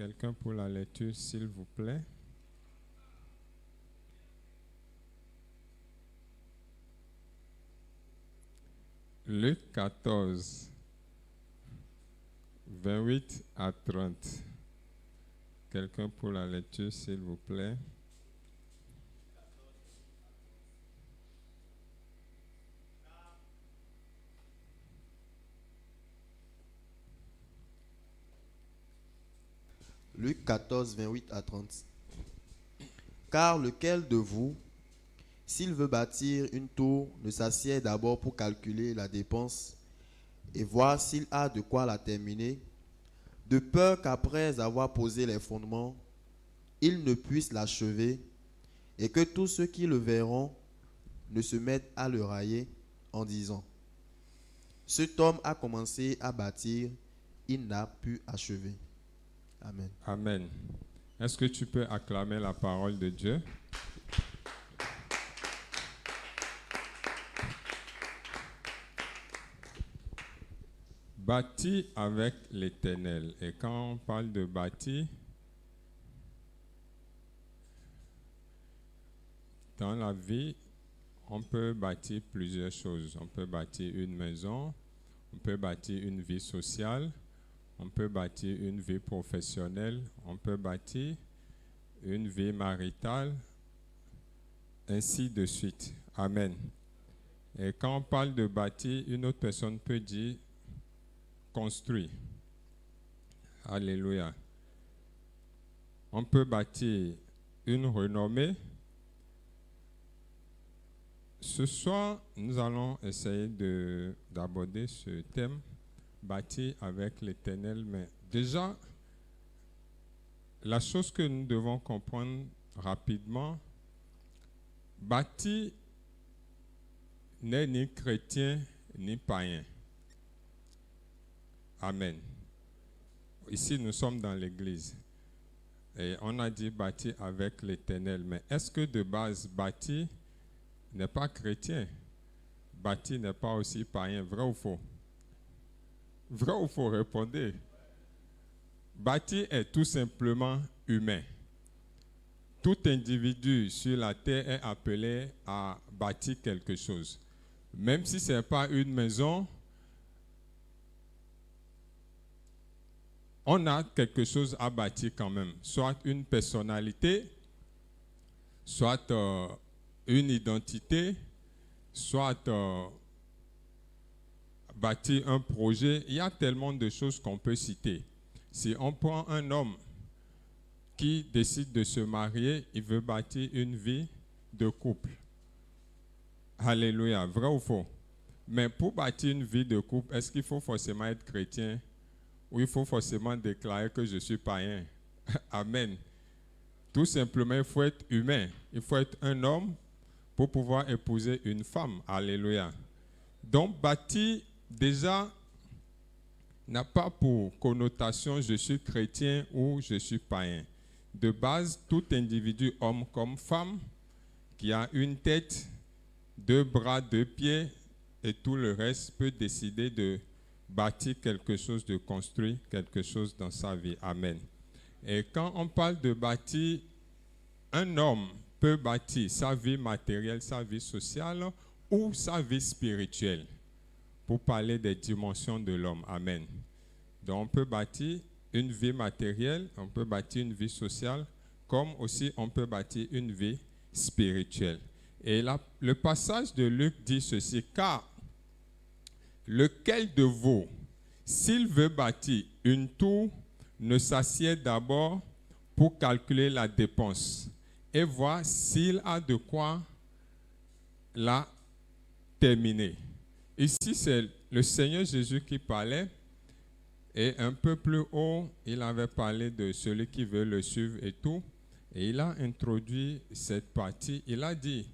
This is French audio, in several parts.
Quelqu'un pour la lecture, s'il vous plaît? Luc 14, 28 à 30. Quelqu'un pour la lecture, s'il vous plaît? Luc 14, 28 à 30. Car lequel de vous, s'il veut bâtir une tour, ne s'assied d'abord pour calculer la dépense et voir s'il a de quoi la terminer, de peur qu'après avoir posé les fondements, il ne puisse l'achever et que tous ceux qui le verront ne se mettent à le railler en disant: cet homme a commencé à bâtir, il n'a pu achever. Amen. Amen. Est-ce que tu peux acclamer la parole de Dieu? Bâti avec l'Éternel. Et quand on parle de bâti, dans la vie, on peut bâtir plusieurs choses. On peut bâtir une maison, on peut bâtir une vie sociale, on peut bâtir une vie professionnelle, on peut bâtir une vie maritale, ainsi de suite. Amen. Et quand on parle de bâtir, une autre personne peut dire construire. Alléluia. On peut bâtir une renommée. Ce soir, nous allons essayer d'aborder ce thème, bâti avec l'Éternel. Mais déjà, la chose que nous devons comprendre rapidement, bâti n'est ni chrétien ni païen. Amen. Ici, nous sommes dans l'église. Et on a dit bâti avec l'Éternel. Mais est-ce que de base, bâti n'est pas chrétien? Bâti n'est pas aussi païen. Vrai ou faux? Vrai ou faux? Répondez. Bâti est tout simplement humain. Tout individu sur la terre est appelé à bâtir quelque chose. Même si ce n'est pas une maison, on a quelque chose à bâtir quand même. Soit une personnalité, soit une identité, soit bâtir un projet. Il y a tellement de choses qu'on peut citer. Si on prend un homme qui décide de se marier, il veut bâtir une vie de couple. Alléluia, vrai ou faux? Mais pour bâtir une vie de couple, est-ce qu'il faut forcément être chrétien ou il faut forcément déclarer que je suis païen? Amen. Tout simplement, il faut être humain. Il faut être un homme pour pouvoir épouser une femme. Alléluia. Donc, bâtir, déjà, n'a pas pour connotation je suis chrétien ou je suis païen. De base, tout individu, homme comme femme, qui a une tête, 2 bras, 2 pieds et tout le reste, peut décider de bâtir quelque chose, de construire quelque chose dans sa vie. Amen. Et quand on parle de bâtir, un homme peut bâtir sa vie matérielle, sa vie sociale ou sa vie spirituelle, pour parler des dimensions de l'homme. Amen. Donc on peut bâtir une vie matérielle, on peut bâtir une vie sociale, comme aussi on peut bâtir une vie spirituelle. Et là, le passage de Luc dit ceci: car lequel de vous, s'il veut bâtir une tour, ne s'assied d'abord pour calculer la dépense et voir s'il a de quoi la terminer. Ici, c'est le Seigneur Jésus qui parlait. Et un peu plus haut, il avait parlé de celui qui veut le suivre et tout. Et il a introduit cette partie. Il a dit,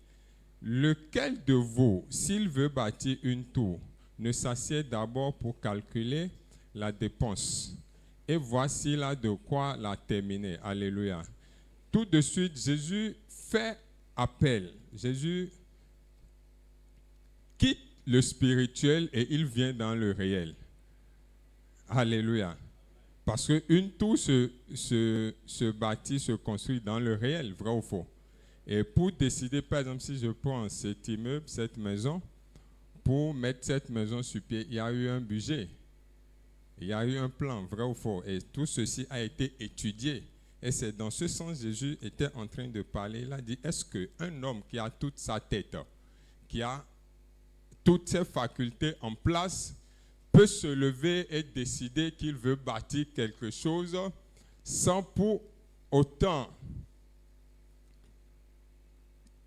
lequel de vous, s'il veut bâtir une tour, ne s'assied d'abord pour calculer la dépense et voir s'il a de quoi la terminer. Alléluia. Tout de suite, Jésus fait appel. Jésus quitte le spirituel et il vient dans le réel. Alléluia. Parce qu'une tour se bâtit, se construit dans le réel, vrai ou faux. Et pour décider, par exemple, si je prends cet immeuble, cette maison, pour mettre cette maison sur pied, il y a eu un budget. Il y a eu un plan, vrai ou faux. Et tout ceci a été étudié. Et c'est dans ce sens que Jésus était en train de parler. Il a dit, est-ce qu'un homme qui a toute sa tête, qui a toutes ses facultés en place, peut se lever et décider qu'il veut bâtir quelque chose sans pour autant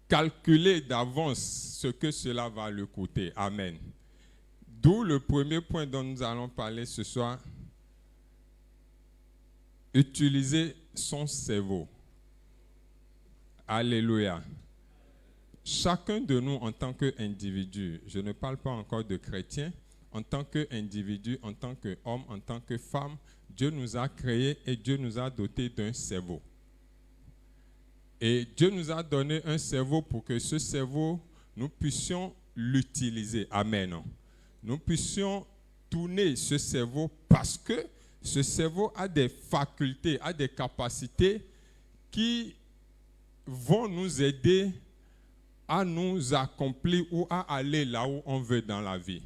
calculer d'avance ce que cela va lui coûter. Amen. D'où le premier point dont nous allons parler ce soir. Utiliser son cerveau. Alléluia. Chacun de nous en tant qu'individu, je ne parle pas encore de chrétiens, en tant qu'individu, en tant qu'homme, en tant que femme, Dieu nous a créés et Dieu nous a dotés d'un cerveau. Et Dieu nous a donné un cerveau pour que ce cerveau, nous puissions l'utiliser. Amen. Nous puissions tourner ce cerveau parce que ce cerveau a des facultés, a des capacités qui vont nous aider à nous accomplir ou à aller là où on veut dans la vie.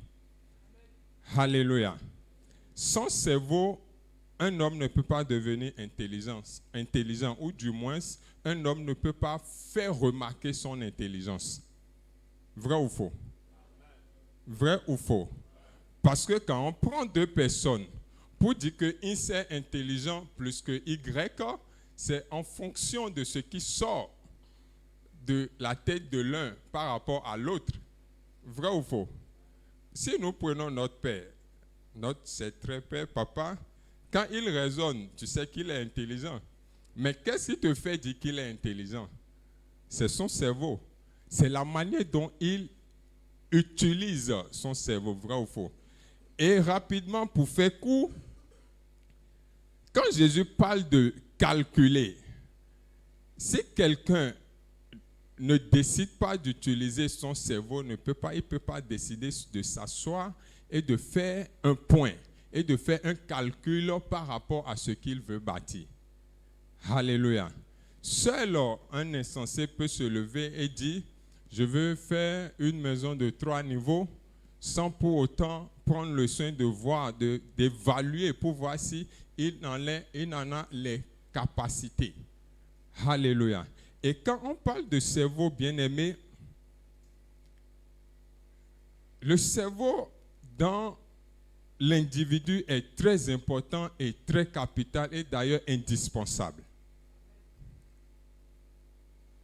Alléluia. Sans cerveau, un homme ne peut pas devenir intelligent, ou du moins, un homme ne peut pas faire remarquer son intelligence. Vrai ou faux? Vrai ou faux? Parce que quand on prend deux personnes pour dire que X est intelligent plus que Y, c'est en fonction de ce qui sort de la tête de l'un par rapport à l'autre. Vrai ou faux? Si nous prenons notre père, c'est très père, papa, quand il raisonne, tu sais qu'il est intelligent. Mais qu'est-ce qui te fait dire qu'il est intelligent? C'est son cerveau. C'est la manière dont il utilise son cerveau, vrai ou faux? Et rapidement, pour faire court, quand Jésus parle de calculer, si quelqu'un ne décide pas d'utiliser son cerveau, il ne peut pas décider de s'asseoir et de faire un point et de faire un calcul par rapport à ce qu'il veut bâtir. Alléluia. Seul un insensé peut se lever et dire, je veux faire une maison de 3 niveaux sans pour autant prendre le soin de voir, d'évaluer pour voir si il en a les capacités. Alléluia. Et quand on parle de cerveau, bien-aimé, le cerveau dans l'individu est très important et très capital et d'ailleurs indispensable.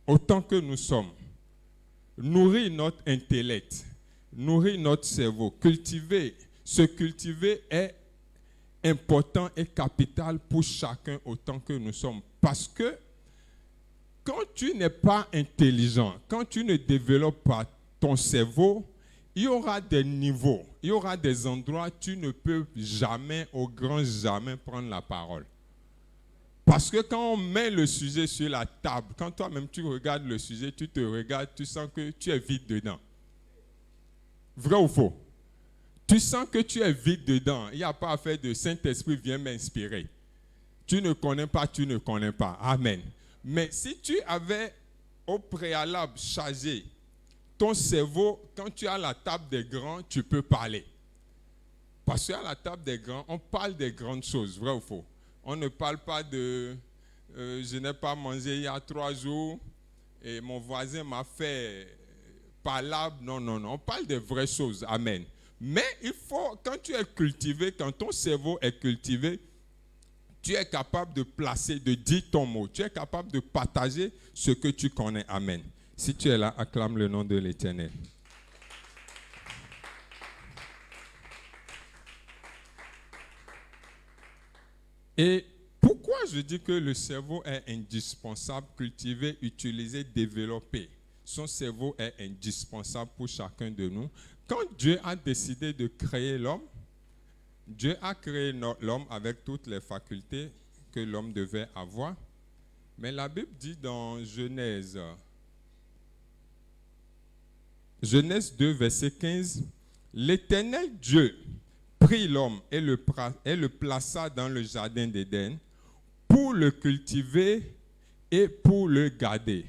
Autant que nous sommes, nourrir notre intellect, nourrir notre cerveau, se cultiver est important et capital pour chacun autant que nous sommes. Parce que quand tu n'es pas intelligent, quand tu ne développes pas ton cerveau, il y aura des niveaux, il y aura des endroits où tu ne peux jamais, au grand jamais, prendre la parole. Parce que quand on met le sujet sur la table, quand toi-même tu regardes le sujet, tu te regardes, tu sens que tu es vide dedans. Vrai ou faux? Tu sens que tu es vide dedans. Il n'y a pas à faire de Saint-Esprit, viens m'inspirer. Tu ne connais pas, tu ne connais pas. Amen. Mais si tu avais au préalable chargé ton cerveau, quand tu es à la table des grands, tu peux parler. Parce qu'à la table des grands, on parle des grandes choses, vrai ou faux? On ne parle pas de je n'ai pas mangé il y a 3 jours et mon voisin m'a fait palabre. Non, non, non. On parle des vraies choses. Amen. Mais il faut, quand tu es cultivé, quand ton cerveau est cultivé, tu es capable de placer, de dire ton mot. Tu es capable de partager ce que tu connais. Amen. Si tu es là, acclame le nom de l'Éternel. Et pourquoi je dis que le cerveau est indispensable, cultiver, utiliser, développer? Son cerveau est indispensable pour chacun de nous. Quand Dieu a décidé de créer l'homme, Dieu a créé l'homme avec toutes les facultés que l'homme devait avoir. Mais la Bible dit dans Genèse 2, verset 15, « L'Éternel Dieu prit l'homme et le plaça dans le jardin d'Éden pour le cultiver et pour le garder.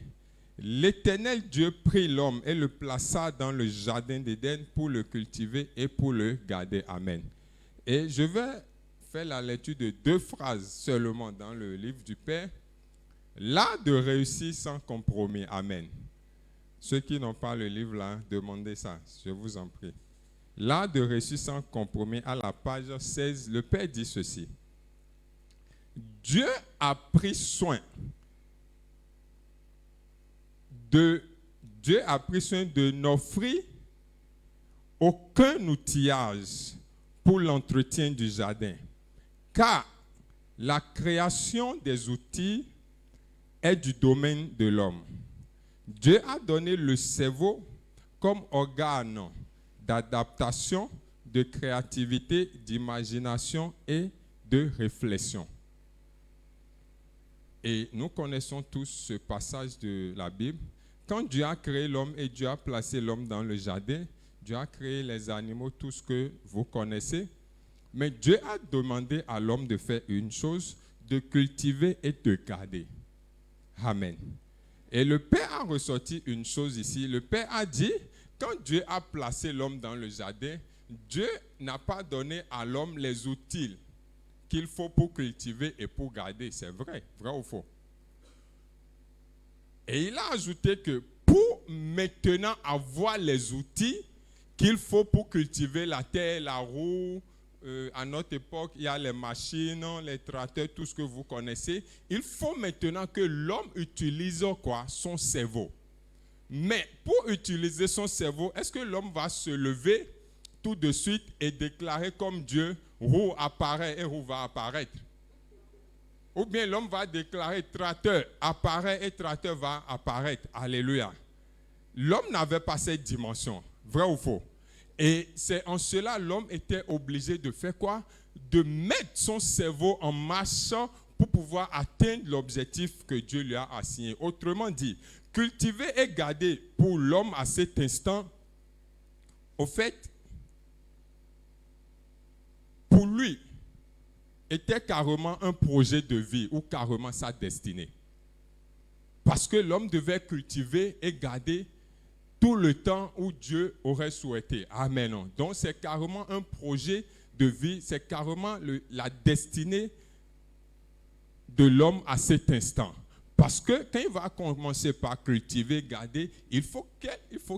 L'Éternel Dieu prit l'homme et le plaça dans le jardin d'Éden pour le cultiver et pour le garder. Amen. Et je vais faire la lecture de 2 phrases seulement dans le livre du Père. L'art de réussir sans compromis. Amen. Ceux qui n'ont pas le livre là, demandez ça, je vous en prie. L'art de réussir sans compromis, à la page 16, le Père dit ceci. Dieu a pris soin de n'offrir aucun outillage pour l'entretien du jardin, car la création des outils est du domaine de l'homme. Dieu a donné le cerveau comme organe d'adaptation, de créativité, d'imagination et de réflexion. Et nous connaissons tous ce passage de la Bible. Quand Dieu a créé l'homme et Dieu a placé l'homme dans le jardin, Dieu a créé les animaux, tout ce que vous connaissez. Mais Dieu a demandé à l'homme de faire une chose, de cultiver et de garder. Amen. Et le Père a ressorti une chose ici. Le Père a dit, quand Dieu a placé l'homme dans le jardin, Dieu n'a pas donné à l'homme les outils qu'il faut pour cultiver et pour garder. C'est vrai, vrai ou faux? Et il a ajouté que pour maintenant avoir les outils qu'il faut pour cultiver la terre, la roue, à notre époque, il y a les machines, les tracteurs, tout ce que vous connaissez. Il faut maintenant que l'homme utilise quoi? Son cerveau. Mais pour utiliser son cerveau, est-ce que l'homme va se lever tout de suite et déclarer comme Dieu, roue apparaît et roue va apparaître? Ou bien l'homme va déclarer tracteur apparaît et tracteur va apparaître. Alléluia. L'homme n'avait pas cette dimension. Vrai ou faux? Et c'est en cela l'homme était obligé de faire quoi? De mettre son cerveau en marche pour pouvoir atteindre l'objectif que Dieu lui a assigné. Autrement dit, cultiver et garder pour l'homme à cet instant, au fait, pour lui, était carrément un projet de vie ou carrément sa destinée. Parce que l'homme devait cultiver et garder tout le temps où Dieu aurait souhaité. Amen. Donc c'est carrément un projet de vie, c'est carrément la destinée de l'homme à cet instant. Parce que quand il va commencer par cultiver, garder, il faut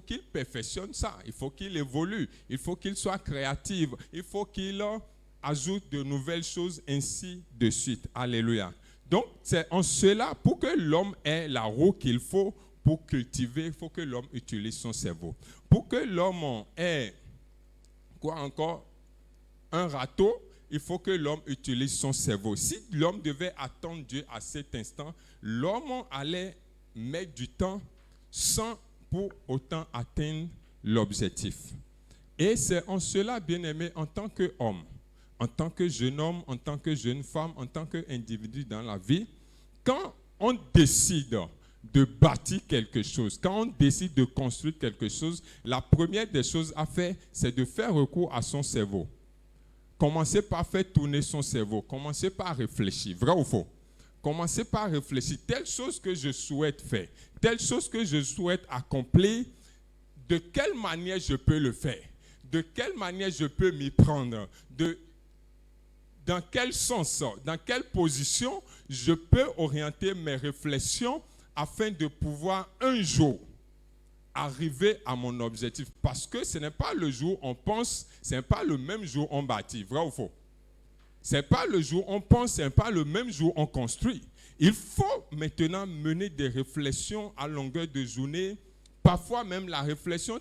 qu'il perfectionne ça, il faut qu'il évolue, il faut qu'il soit créatif, il faut qu'il ajoute de nouvelles choses, ainsi de suite. Alléluia. Donc c'est en cela, pour que l'homme ait la roue qu'il faut, pour cultiver, il faut que l'homme utilise son cerveau. Pour que l'homme ait, quoi encore, un râteau, il faut que l'homme utilise son cerveau. Si l'homme devait attendre Dieu à cet instant, l'homme allait mettre du temps sans pour autant atteindre l'objectif. Et c'est en cela, bien-aimé, en tant qu'homme, en tant que jeune homme, en tant que jeune femme, en tant qu'individu dans la vie, quand on décide de bâtir quelque chose, quand on décide de construire quelque chose, la première des choses à faire, c'est de faire recours à son cerveau. Commencez par faire tourner son cerveau. Commencez par réfléchir. Vrai ou faux? Commencez par réfléchir. Telle chose que je souhaite faire, telle chose que je souhaite accomplir, de quelle manière je peux le faire? De quelle manière je peux m'y prendre? Dans quel sens, dans quelle position je peux orienter mes réflexions afin de pouvoir un jour arriver à mon objectif. Parce que ce n'est pas le jour où on pense, ce n'est pas le même jour où on bâtit. Vrai ou faux? Ce n'est pas le jour où on pense, ce n'est pas le même jour où on construit. Il faut maintenant mener des réflexions à longueur de journée. Parfois même la réflexion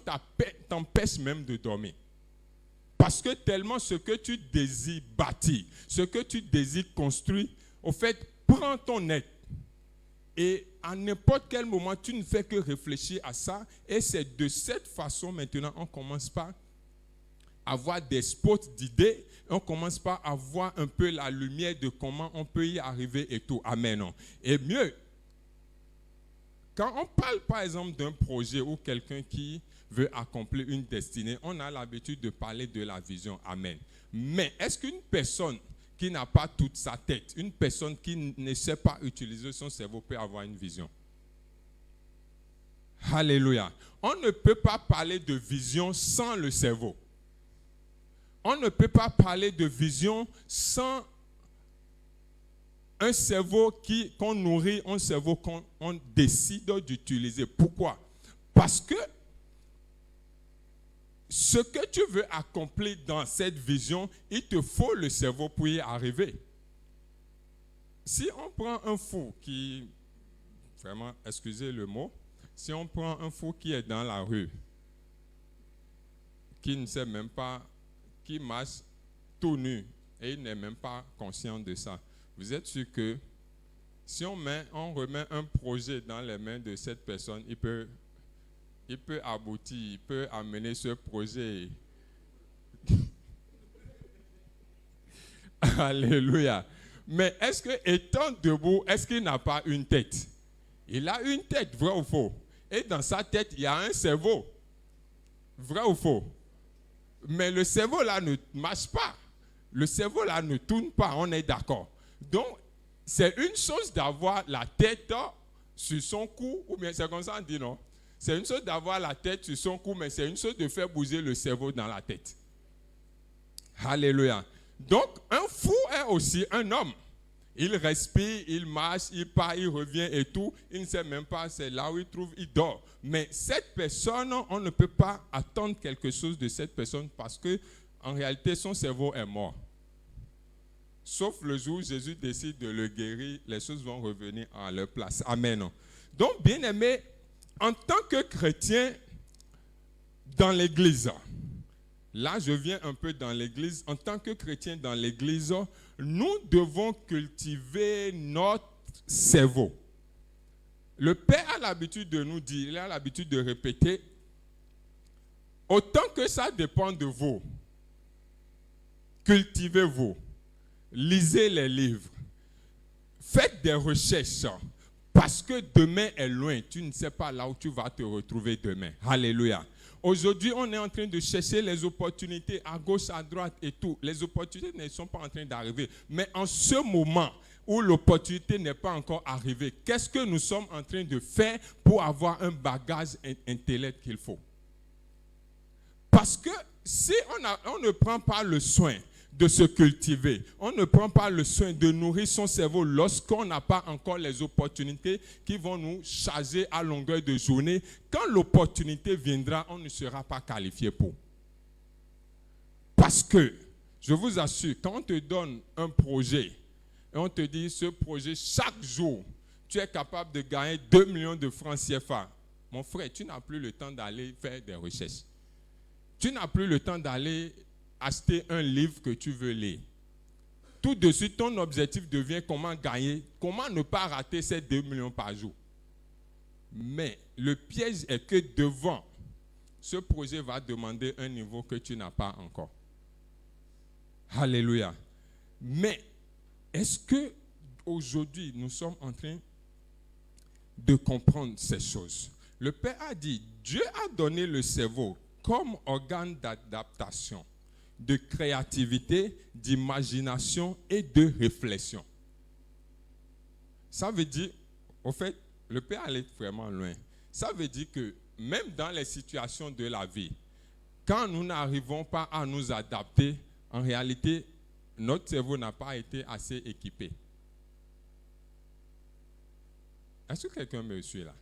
t'empêche même de dormir. Parce que tellement ce que tu désires bâtir, ce que tu désires construire, au fait, prends ton aide. Et à n'importe quel moment, tu ne fais que réfléchir à ça. Et c'est de cette façon, maintenant, on commence par avoir des spots d'idées. On commence par avoir un peu la lumière de comment on peut y arriver et tout. Amen. Et mieux, quand on parle, par exemple, d'un projet ou quelqu'un qui veut accomplir une destinée, on a l'habitude de parler de la vision. Amen. Mais est-ce qu'une personne qui n'a pas toute sa tête, une personne qui ne sait pas utiliser son cerveau peut avoir une vision? Alléluia. On ne peut pas parler de vision sans le cerveau. On ne peut pas parler de vision sans un cerveau qu'on nourrit, un cerveau qu'on décide d'utiliser. Pourquoi? Parce que ce que tu veux accomplir dans cette vision, il te faut le cerveau pour y arriver. Si on prend un fou qui, vraiment, excusez le mot, si on prend un fou qui est dans la rue, qui ne sait même pas, qui marche tout nu et il n'est même pas conscient de ça, vous êtes sûr que si on remet un projet dans les mains de cette personne, il peut aboutir, il peut amener ce projet. Alléluia. Mais est-ce que, étant debout, est-ce qu'il n'a pas une tête? Il a une tête, vrai ou faux? Et dans sa tête, il y a un cerveau. Vrai ou faux? Mais le cerveau là ne marche pas. Le cerveau là ne tourne pas, on est d'accord. Donc, c'est une chose d'avoir la tête sur son cou, ou bien c'est comme ça on dit, non? C'est une chose d'avoir la tête sur son cou, mais c'est une chose de faire bouger le cerveau dans la tête. Alléluia. Donc, un fou est aussi un homme. Il respire, il marche, il part, il revient et tout. Il ne sait même pas, c'est là où il trouve, il dort. Mais cette personne, on ne peut pas attendre quelque chose de cette personne parce que, en réalité, son cerveau est mort. Sauf le jour où Jésus décide de le guérir, les choses vont revenir à leur place. Amen. Donc, bien aimé, en tant que chrétien dans l'église, là je viens un peu dans l'église, en tant que chrétien dans l'église, nous devons cultiver notre cerveau. Le Père a l'habitude de nous dire, il a l'habitude de répéter, autant que ça dépend de vous, cultivez-vous. Lisez les livres. Faites des recherches. Parce que demain est loin. Tu ne sais pas là où tu vas te retrouver demain. Alléluia. Aujourd'hui, on est en train de chercher les opportunités à gauche, à droite et tout. Les opportunités ne sont pas en train d'arriver. Mais en ce moment où l'opportunité n'est pas encore arrivée, qu'est-ce que nous sommes en train de faire pour avoir un bagage intellectuel qu'il faut? Parce que si on ne prend pas le soin de se cultiver, on ne prend pas le soin de nourrir son cerveau lorsqu'on n'a pas encore les opportunités qui vont nous charger à longueur de journée, quand l'opportunité viendra, on ne sera pas qualifié pour. Parce que, je vous assure, quand on te donne un projet, et on te dit, ce projet, chaque jour, tu es capable de gagner 2 millions de francs CFA. Mon frère, tu n'as plus le temps d'aller faire des recherches. Tu n'as plus le temps d'aller acheter un livre que tu veux lire. Tout de suite, ton objectif devient comment gagner, comment ne pas rater ces 2 millions par jour. Mais le piège est que devant, ce projet va demander un niveau que tu n'as pas encore. Alléluia. Mais est-ce que aujourd'hui nous sommes en train de comprendre ces choses? Le Père a dit, Dieu a donné le cerveau comme organe d'adaptation, de créativité, d'imagination et de réflexion. Ça veut dire, au fait, le Père allait vraiment loin. Ça veut dire que même dans les situations de la vie, quand nous n'arrivons pas à nous adapter, en réalité, notre cerveau n'a pas été assez équipé. Est-ce que quelqu'un me suit là?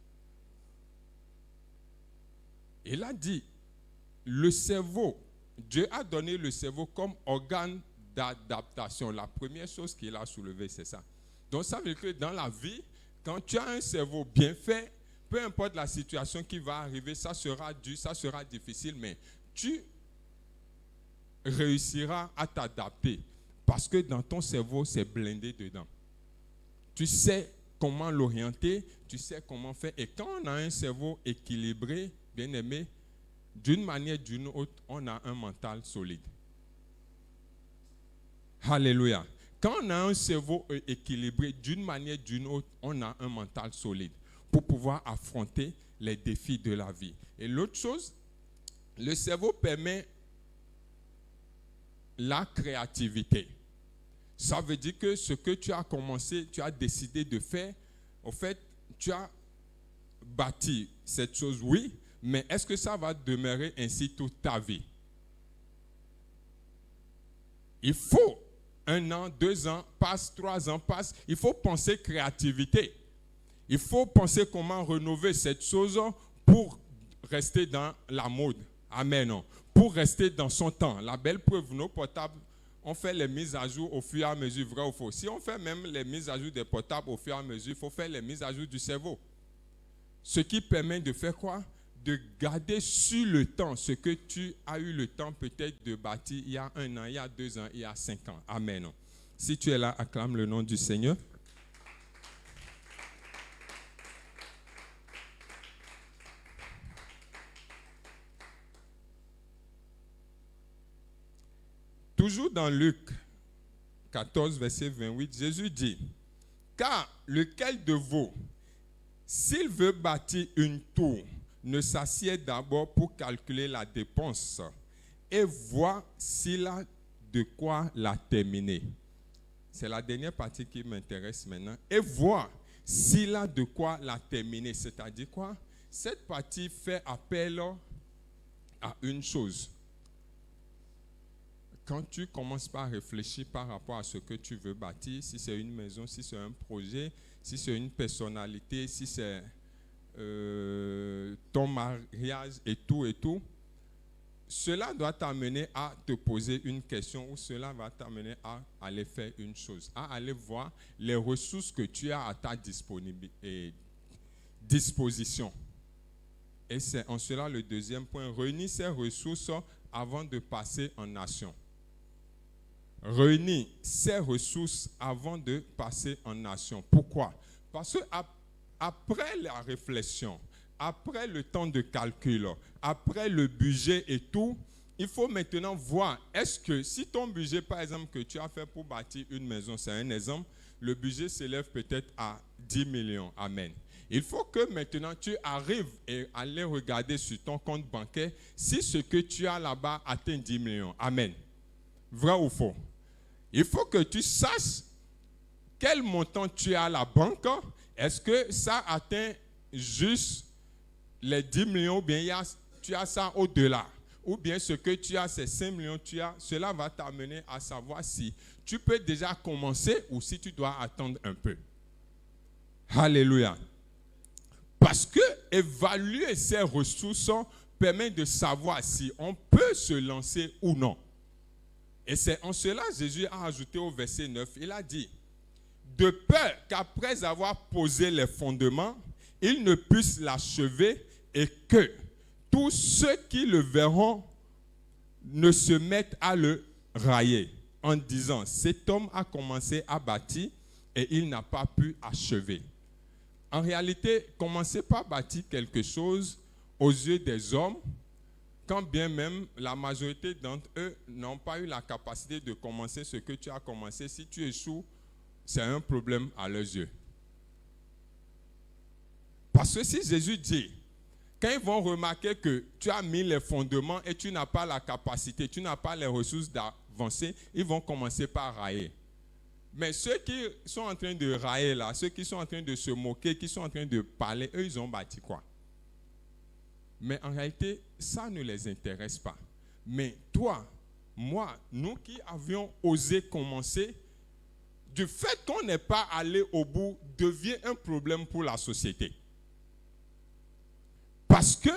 Il a dit, le cerveau, Dieu a donné le cerveau comme organe d'adaptation. La première chose qu'il a soulevée, c'est ça. Donc ça veut dire que dans la vie, quand tu as un cerveau bien fait, peu importe la situation qui va arriver, ça sera dur, ça sera difficile, mais tu réussiras à t'adapter parce que dans ton cerveau, c'est blindé dedans. Tu sais comment l'orienter, tu sais comment faire. Et quand on a un cerveau équilibré, bien aimé, d'une manière ou d'une autre, on a un mental solide. Alléluia. Quand on a un cerveau équilibré, d'une manière ou d'une autre, on a un mental solide pour pouvoir affronter les défis de la vie. Et l'autre chose, Le cerveau permet la créativité. Ça veut dire que ce que tu as commencé, tu as décidé de faire, en fait, tu as bâti cette chose, oui, mais est-ce que ça va demeurer ainsi toute ta vie? Il faut 1 an, 2 ans, passe 3 ans, passe. Il faut penser créativité. Il faut penser comment rénover cette chose pour rester dans la mode. Amen. Pour rester dans son temps. La belle preuve, nos portables, on fait les mises à jour au fur et à mesure, vrai ou faux. Si on fait même les mises à jour des portables au fur et à mesure, il faut faire les mises à jour du cerveau. Ce qui permet de faire quoi? De garder sur le temps ce que tu as eu le temps peut-être de bâtir il y a 1 an, il y a 2 ans, il y a 5 ans. Amen. Si tu es là, acclame le nom du Seigneur. Toujours dans Luc 14, verset 28, Jésus dit, « Car lequel de vous, s'il veut bâtir une tour, ne s'assied d'abord pour calculer la dépense et voir s'il a de quoi la terminer. » C'est la dernière partie qui m'intéresse maintenant. Et voir s'il a de quoi la terminer. C'est-à-dire quoi? Cette partie fait appel à une chose. Quand tu commences par réfléchir par rapport à ce que tu veux bâtir, si c'est une maison, si c'est un projet, si c'est une personnalité, si c'est ton mariage et tout, cela doit t'amener à te poser une question ou cela va t'amener à aller faire une chose, à aller voir les ressources que tu as à ta disposition. Et c'est en cela le deuxième point, réunir ces ressources avant de passer en action. Réunir ces ressources avant de passer en action. Pourquoi? Parce que après la réflexion, après le temps de calcul, après le budget et tout, il faut maintenant voir, est-ce que si ton budget, par exemple, que tu as fait pour bâtir une maison, c'est un exemple, le budget s'élève peut-être à 10 millions. Amen. Il faut que maintenant tu arrives à aller regarder sur ton compte bancaire si ce que tu as là-bas atteint 10 millions. Amen. Vrai ou faux? Il faut que tu saches quel montant tu as à la banque. Est-ce que ça atteint juste les 10 millions ou bien tu as ça au-delà? Ou bien ce que tu as, c'est 5 millions, cela va t'amener à savoir si tu peux déjà commencer ou si tu dois attendre un peu. Alléluia. Parce que évaluer ces ressources permet de savoir si on peut se lancer ou non. Et c'est en cela Jésus a ajouté au verset 9, il a dit, de peur qu'après avoir posé les fondements, il ne puisse l'achever et que tous ceux qui le verront ne se mettent à le railler en disant, cet homme a commencé à bâtir et il n'a pas pu achever. En réalité, commencer par bâtir quelque chose aux yeux des hommes, quand bien même la majorité d'entre eux n'ont pas eu la capacité de commencer ce que tu as commencé, si tu échoues, c'est un problème à leurs yeux. Parce que si Jésus dit, quand ils vont remarquer que tu as mis les fondements et tu n'as pas la capacité, tu n'as pas les ressources d'avancer, ils vont commencer par railler. Mais ceux qui sont en train de railler là, ceux qui sont en train de se moquer, qui sont en train de parler, eux, ils ont bâti quoi? Mais en réalité, ça ne les intéresse pas. Mais toi, moi, nous qui avions osé commencer, du fait qu'on n'est pas allé au bout, devient un problème pour la société. Parce que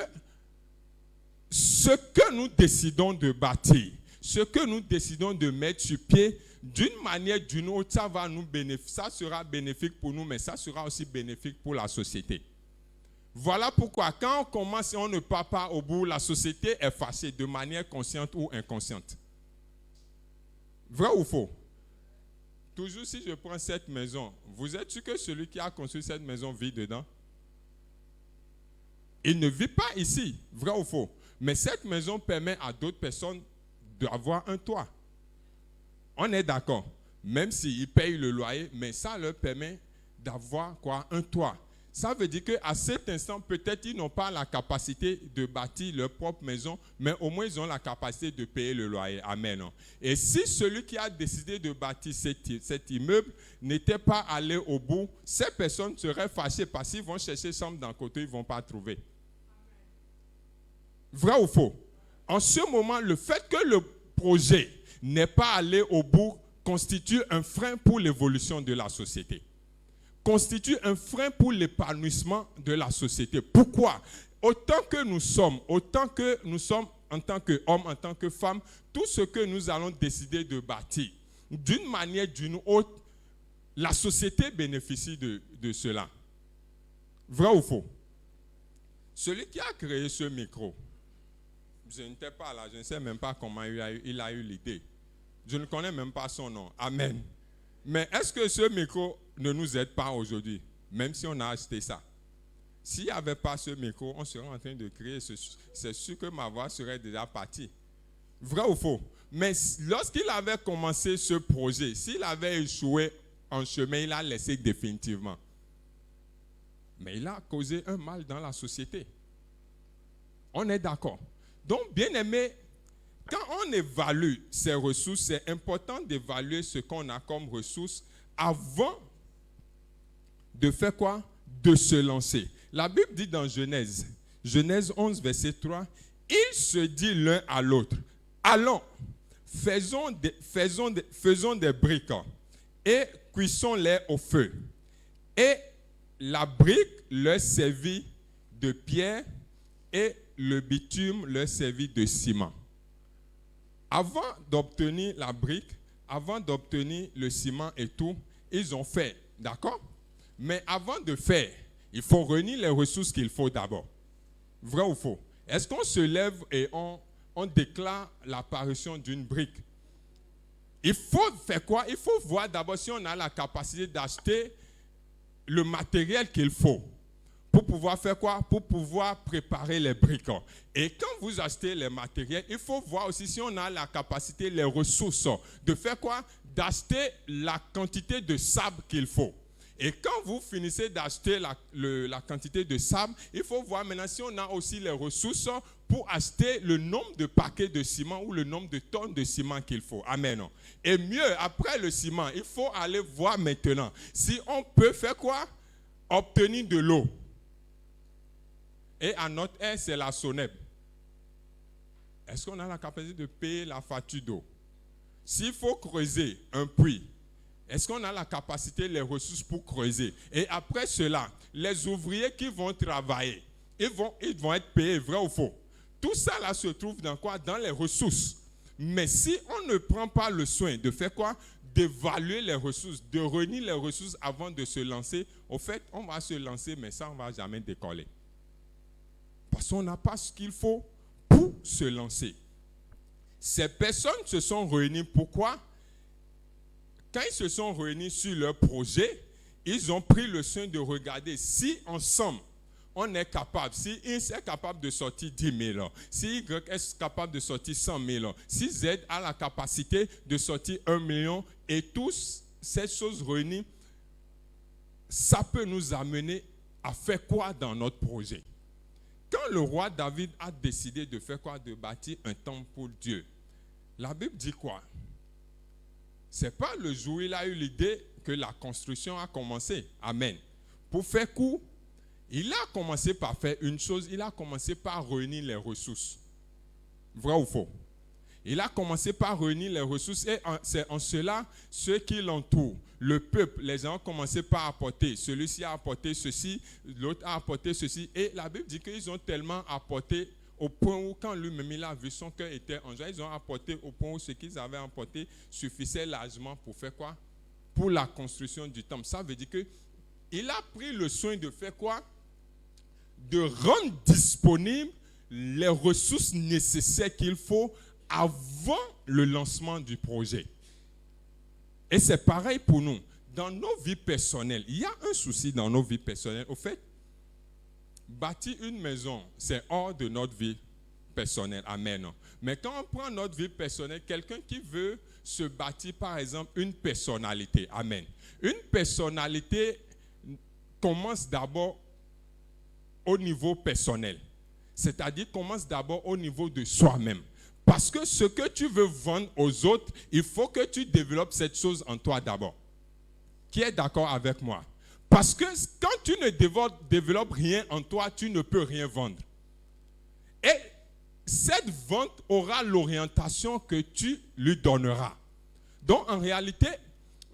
ce que nous décidons de bâtir, ce que nous décidons de mettre sur pied, d'une manière ou d'une autre, ça va nous bénéficier. Ça sera bénéfique pour nous, mais ça sera aussi bénéfique pour la société. Voilà pourquoi, quand on commence et on ne part pas au bout, la société est fâchée de manière consciente ou inconsciente. Vrai ou faux? Toujours si je prends cette maison, vous êtes sûr que celui qui a construit cette maison vit dedans? Il ne vit pas ici, vrai ou faux? Mais cette maison permet à d'autres personnes d'avoir un toit. On est d'accord. Même s'ils payent le loyer, mais ça leur permet d'avoir quoi? Un toit. Ça veut dire qu'à cet instant, peut-être ils n'ont pas la capacité de bâtir leur propre maison, mais au moins ils ont la capacité de payer le loyer. Amen. Et si celui qui a décidé de bâtir cet immeuble n'était pas allé au bout, ces personnes seraient fâchées parce qu'ils vont chercher chambre d'un côté, ils ne vont pas trouver. Vrai ou faux? En ce moment, le fait que le projet n'est pas allé au bout constitue un frein pour l'évolution de la société. Constitue un frein pour l'épanouissement de la société. Pourquoi? Autant que nous sommes en tant qu'hommes, en tant que femmes, tout ce que nous allons décider de bâtir, d'une manière ou d'une autre, la société bénéficie de cela. Vrai ou faux? Celui qui a créé ce micro, je n'étais pas là, je ne sais même pas comment il a eu l'idée. Je ne connais même pas son nom. Amen. Mais est-ce que ce micro ne nous aide pas aujourd'hui, même si on a acheté ça? S'il n'y avait pas ce micro, on serait en train de crier. C'est sûr que ma voix serait déjà partie. Vrai ou faux? Mais lorsqu'il avait commencé ce projet, s'il avait échoué en chemin, il a laissé définitivement. Mais il a causé un mal dans la société. On est d'accord. Donc, bien aimé, quand on évalue ses ressources, c'est important d'évaluer ce qu'on a comme ressources avant de faire quoi? De se lancer. La Bible dit dans Genèse 11, verset 3, « Ils se disent l'un à l'autre, allons, faisons des briques et cuissons-les au feu. » Et la brique leur servit de pierre et le bitume leur servit de ciment. Avant d'obtenir la brique, avant d'obtenir le ciment et tout, ils ont fait, d'accord? Mais avant de faire, il faut réunir les ressources qu'il faut d'abord. Vrai ou faux? Est-ce qu'on se lève et on déclare l'apparition d'une brique? Il faut faire quoi? Il faut voir d'abord si on a la capacité d'acheter le matériel qu'il faut. Pour pouvoir faire quoi? Pour pouvoir préparer les briques. Et quand vous achetez les matériels, il faut voir aussi si on a la capacité, les ressources, de faire quoi? D'acheter la quantité de sable qu'il faut. Et quand vous finissez d'acheter la quantité de sable, il faut voir maintenant si on a aussi les ressources pour acheter le nombre de paquets de ciment ou le nombre de tonnes de ciment qu'il faut. Amen. Et mieux, après le ciment, il faut aller voir maintenant si on peut faire quoi? Obtenir de l'eau. Et à notre aire, c'est la SONEB. Est-ce qu'on a la capacité de payer la facture d'eau? S'il faut creuser un puits, est-ce qu'on a la capacité, les ressources pour creuser? Et après cela, les ouvriers qui vont travailler, ils vont être payés, vrai ou faux? Tout ça là se trouve dans quoi? Dans les ressources. Mais si on ne prend pas le soin de faire quoi? D'évaluer les ressources, de réunir les ressources avant de se lancer, au fait, on va se lancer, mais ça, on ne va jamais décoller. Parce qu'on n'a pas ce qu'il faut pour se lancer. Ces personnes se sont réunies. Pourquoi? Quand ils se sont réunis sur leur projet, ils ont pris le soin de regarder si ensemble, on est capable, si X est capable de sortir 10 000, si Y est capable de sortir 100 000, si Z a la capacité de sortir 1 million, et tous ces choses réunies, ça peut nous amener à faire quoi dans notre projet? Quand le roi David a décidé de faire quoi? De bâtir un temple pour Dieu. La Bible dit quoi? Ce n'est pas le jour où il a eu l'idée que la construction a commencé. Amen. Pour faire court, il a commencé par faire une chose, il a commencé par réunir les ressources. Vrai ou faux? Il a commencé par réunir les ressources et c'est en cela, ceux qui l'entourent, le peuple, les gens ont commencé par apporter. Celui-ci a apporté ceci, l'autre a apporté ceci. Et la Bible dit qu'ils ont tellement apporté au point où, quand lui-même il a vu, son cœur était en joie, ils ont apporté au point où ce qu'ils avaient apporté suffisait largement pour faire quoi? Pour la construction du temple. Ça veut dire qu'il a pris le soin de faire quoi? De rendre disponibles les ressources nécessaires qu'il faut avant le lancement du projet. Et c'est pareil pour nous. Dans nos vies personnelles, il y a un souci dans nos vies personnelles. Au fait, bâtir une maison, c'est hors de notre vie personnelle. Amen. Mais quand on prend notre vie personnelle, quelqu'un qui veut se bâtir, par exemple, une personnalité. Amen. Une personnalité commence d'abord au niveau personnel. C'est-à-dire, commence d'abord au niveau de soi-même. Parce que ce que tu veux vendre aux autres, il faut que tu développes cette chose en toi d'abord. Qui est d'accord avec moi? Parce que quand tu ne développes rien en toi, tu ne peux rien vendre. Et cette vente aura l'orientation que tu lui donneras. Donc en réalité,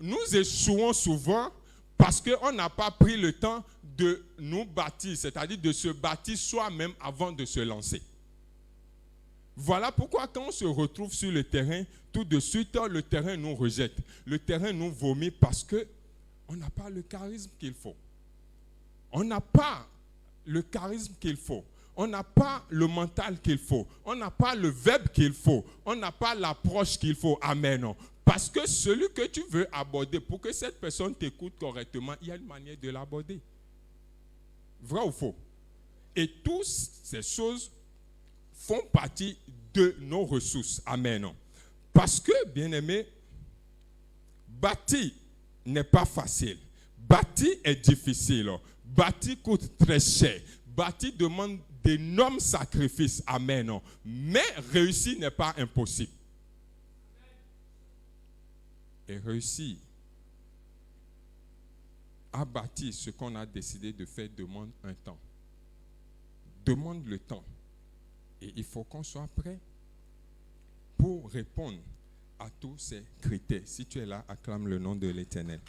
nous échouons souvent parce qu'on n'a pas pris le temps de nous bâtir, c'est-à-dire de se bâtir soi-même avant de se lancer. Voilà pourquoi quand on se retrouve sur le terrain, tout de suite, le terrain nous rejette. Le terrain nous vomit parce qu'on n'a pas le charisme qu'il faut. On n'a pas le charisme qu'il faut. On n'a pas le mental qu'il faut. On n'a pas le verbe qu'il faut. On n'a pas l'approche qu'il faut. Amen. Parce que celui que tu veux aborder, pour que cette personne t'écoute correctement, il y a une manière de l'aborder. Vrai ou faux? Et toutes ces choses font partie de nos ressources. Amen. Parce que, bien-aimé, bâtir n'est pas facile. Bâtir est difficile. Bâtir coûte très cher. Bâtir demande d'énormes sacrifices. Amen. Mais réussir n'est pas impossible. Et réussir à bâtir ce qu'on a décidé de faire demande un temps. Demande le temps. Et il faut qu'on soit prêt pour répondre à tous ces critères. Si tu es là, acclame le nom de l'Éternel.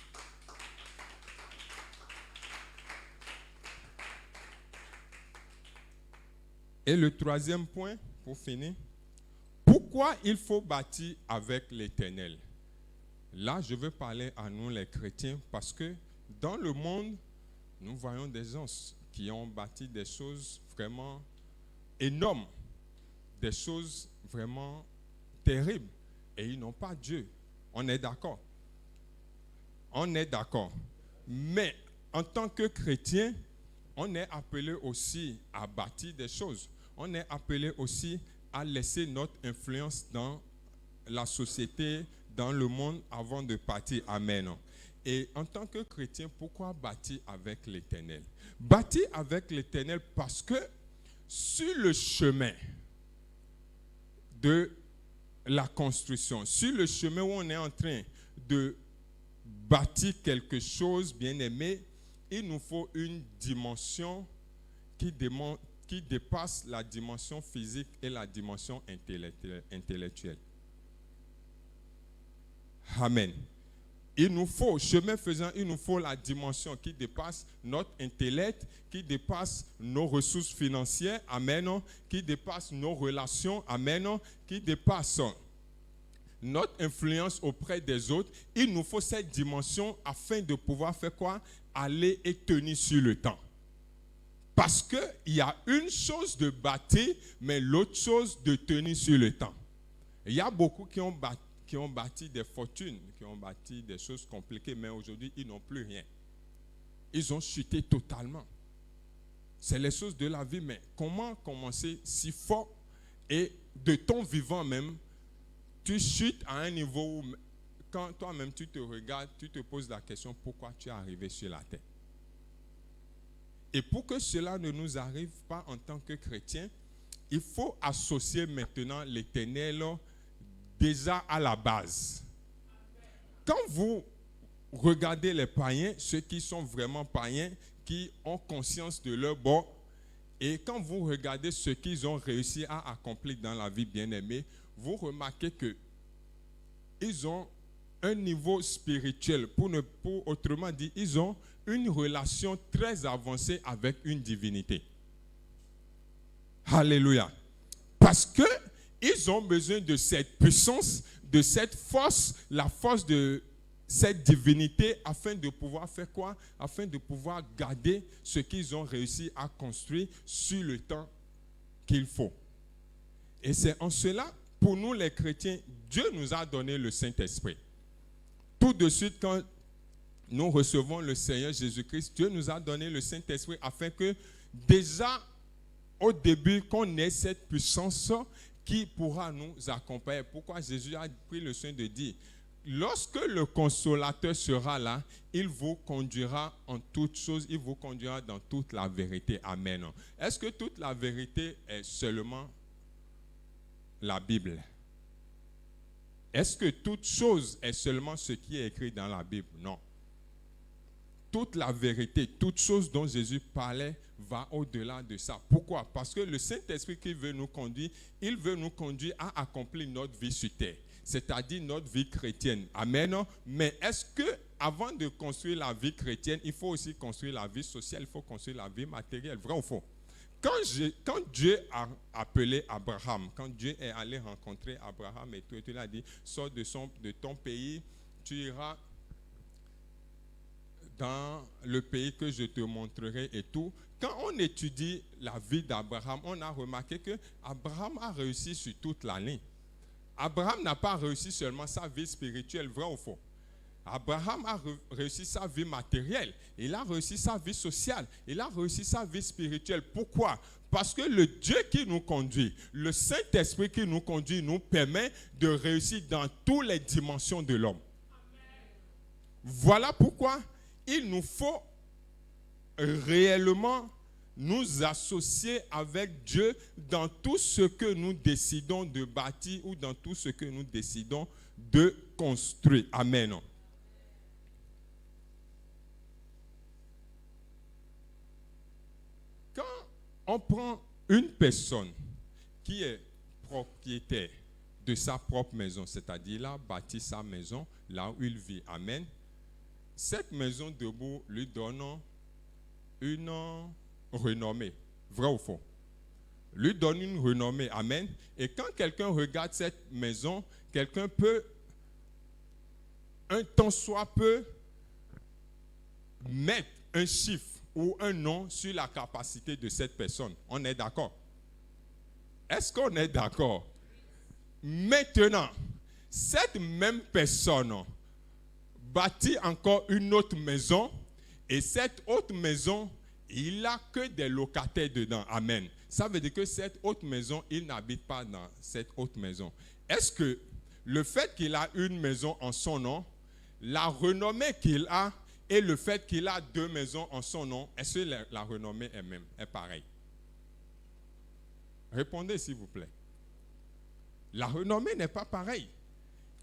Et le troisième point, pour finir, pourquoi il faut bâtir avec l'Éternel? Là, je veux parler à nous les chrétiens parce que dans le monde, nous voyons des gens qui ont bâti des choses vraiment énormes, des choses vraiment terribles et ils n'ont pas Dieu. On est d'accord. On est d'accord. Mais en tant que chrétien, on est appelé aussi à bâtir des choses. On est appelé aussi à laisser notre influence dans la société, dans le monde avant de partir. Amen. Et en tant que chrétien, pourquoi bâtir avec l'Éternel? Bâtir avec l'Éternel parce que sur le chemin de la construction, sur le chemin où on est en train de bâtir quelque chose, bien aimé, il nous faut une dimension qui dépasse la dimension physique et la dimension intellectuelle. Amen. Il nous faut, chemin faisant, il nous faut la dimension qui dépasse notre intellect, qui dépasse nos ressources financières, amen, qui dépasse nos relations, amen, qui dépasse notre influence auprès des autres. Il nous faut cette dimension afin de pouvoir faire quoi? Aller et tenir sur le temps. Parce qu'il y a une chose de bâtir, mais l'autre chose de tenir sur le temps. Il y a beaucoup qui ont bâti des fortunes, qui ont bâti des choses compliquées, mais aujourd'hui, ils n'ont plus rien. Ils ont chuté totalement. C'est les choses de la vie, mais comment commencer si fort et de ton vivant même, tu chutes à un niveau où, quand toi-même tu te regardes, tu te poses la question pourquoi tu es arrivé sur la terre. Et pour que cela ne nous arrive pas en tant que chrétiens, il faut associer maintenant l'Éternel déjà à la base. Quand vous regardez les païens, ceux qui sont vraiment païens, qui ont conscience de leur bord, et quand vous regardez ce qu'ils ont réussi à accomplir dans la vie bien-aimée, vous remarquez qu'ils ont un niveau spirituel, pour autrement dire, ils ont une relation très avancée avec une divinité. Alléluia. Parce que ils ont besoin de cette puissance, de cette force, la force de cette divinité, afin de pouvoir faire quoi? Afin de pouvoir garder ce qu'ils ont réussi à construire sur le temps qu'il faut. Et c'est en cela, pour nous les chrétiens, Dieu nous a donné le Saint-Esprit. Tout de suite, quand nous recevons le Seigneur Jésus-Christ, Dieu nous a donné le Saint-Esprit afin que déjà au début, qu'on ait cette puissance qui pourra nous accompagner. Pourquoi Jésus a pris le soin de dire, lorsque le consolateur sera là, il vous conduira en toutes choses, il vous conduira dans toute la vérité. Amen. Est-ce que toute la vérité est seulement la Bible? Est-ce que toute chose est seulement ce qui est écrit dans la Bible? Non. Toute la vérité, toute chose dont Jésus parlait va au-delà de ça. Pourquoi? Parce que le Saint-Esprit qui veut nous conduire, il veut nous conduire à accomplir notre vie sur terre, c'est-à-dire notre vie chrétienne. Amen. Mais est-ce que avant de construire la vie chrétienne, il faut aussi construire la vie sociale, il faut construire la vie matérielle? Vrai ou faux? Quand Dieu a appelé Abraham, quand Dieu est allé rencontrer Abraham et tout, il a dit, sors de ton pays, tu iras dans le pays que je te montrerai et tout. Quand on étudie la vie d'Abraham, on a remarqué que Abraham a réussi sur toute l'année. Abraham n'a pas réussi seulement sa vie spirituelle, vrai ou faux? Abraham a réussi sa vie matérielle, il a réussi sa vie sociale, il a réussi sa vie spirituelle. Pourquoi? Parce que le Dieu qui nous conduit, le Saint-Esprit qui nous conduit, nous permet de réussir dans toutes les dimensions de l'homme. Voilà pourquoi il nous faut réellement nous associer avec Dieu dans tout ce que nous décidons de bâtir ou dans tout ce que nous décidons de construire. Amen. Quand on prend une personne qui est propriétaire de sa propre maison, c'est-à-dire il a bâti sa maison là où il vit. Amen. Cette maison debout lui donne une renommée. Vrai ou faux? Lui donne une renommée. Amen. Et quand quelqu'un regarde cette maison, quelqu'un peut, un tant soit peu, mettre un chiffre ou un nom sur la capacité de cette personne. On est d'accord? Est-ce qu'on est d'accord? Maintenant, cette même personne bâtit encore une autre maison et cette autre maison, il n'a que des locataires dedans. Amen. Ça veut dire que cette autre maison, il n'habite pas dans cette autre maison. Est-ce que le fait qu'il a une maison en son nom, la renommée qu'il a et le fait qu'il a deux maisons en son nom, est-ce que la renommée est pareille? Répondez s'il vous plaît. La renommée n'est pas pareille.